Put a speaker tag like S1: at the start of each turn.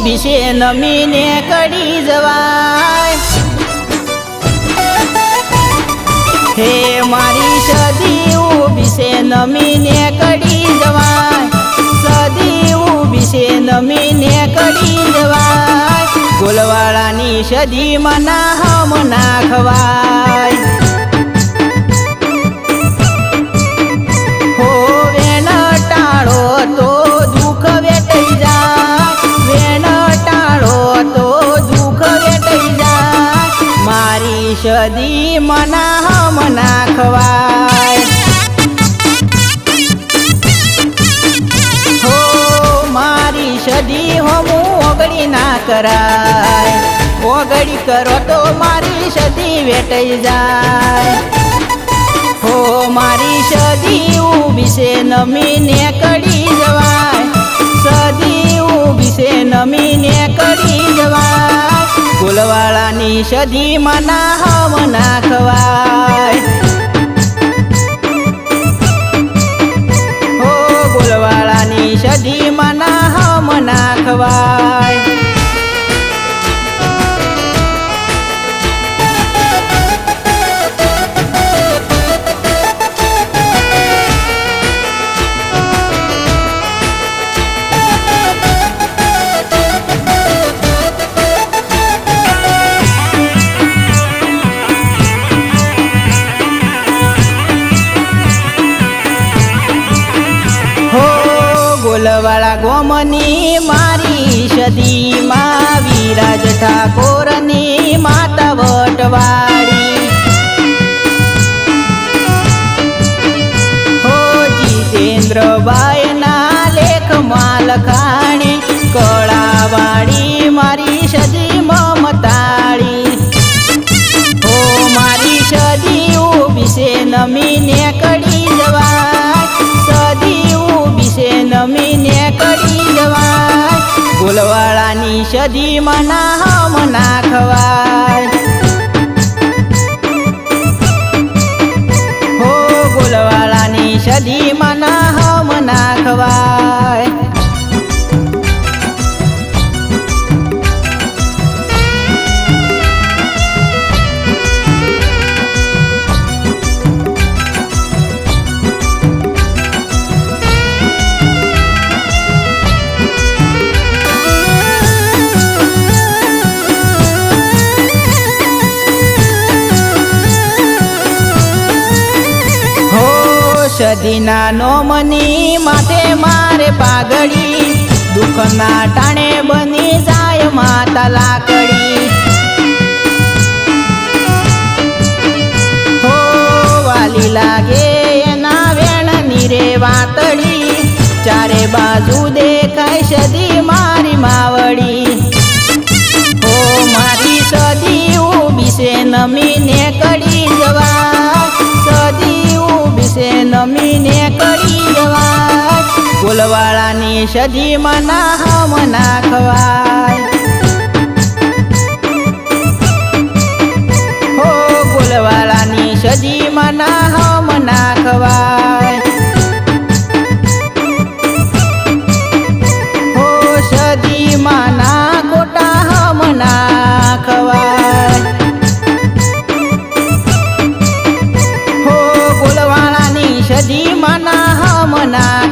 S1: ઊભી છે નમીને કડી જવાય હે મારી સદી ઊભી છે નમીને કડી જવાય સદી ઊભી છે નમીને કડી જવાય ગોલવાળાની સદીમાં ના હમ નાખવાય હો વેણ ટાળો તો દુઃખ વેટાઈ જાય વેણ ટાળો તો દુઃખ વેટાઈ જાય મારી સદીમાં ના હમ નાખવાય હો મારી સદી હમું ઓગળી ના કરાય ઓગળી કરો તો મારી સદી વેટાઈ જાય હો મારી સદી ઊભી છે નમીને કડી જવાય સદી ઊભી છે નમીને કડી જવાય ગોલવાળાની સદીમાં ના હમ નાખવાય હો ગોલવાળાની સદીમાં ના હમ નાખવાય ગોલવાળા ગોમની મારી સદીમાં વિરાજ ઠાકોરની માતા વટવાળી હો જીતેન્દ્રબાઈના લેખમાં લખાણી કળાવાળી મારી સદી મમતાળી હો મારી સદી ઊભી છે નમીને કડી જવાય સદી ઊભી છે નમીને કડી જવાય ગોલવાળાની સદીમાં ના હમ નાખવાય હો ગોલવાળાની સદીમાં ના હમ નાખવાય સદીના નોમની માથે મારે પાઘડી દુઃખના ટાણે બની જાય માતા લાકડી હો વાલી લાગે એના વેણની રે વાતડી ચારે બાજુ દેખાય સદી મારી માવડી હો મારી સદી ઊભી છે નમીને કડી જવાય સદી ઊભી છે નમીને કડી જવાય ગોલવાળાની સદીમાં ના હમ નાખવાય હો ગોલવાળાની સદીમાં ના હમ નાખવાય હો સદીમાં ના ખોટા હમ નાખવાય હો ગોલવાળાની સદીમાં ના હમ નાખવાય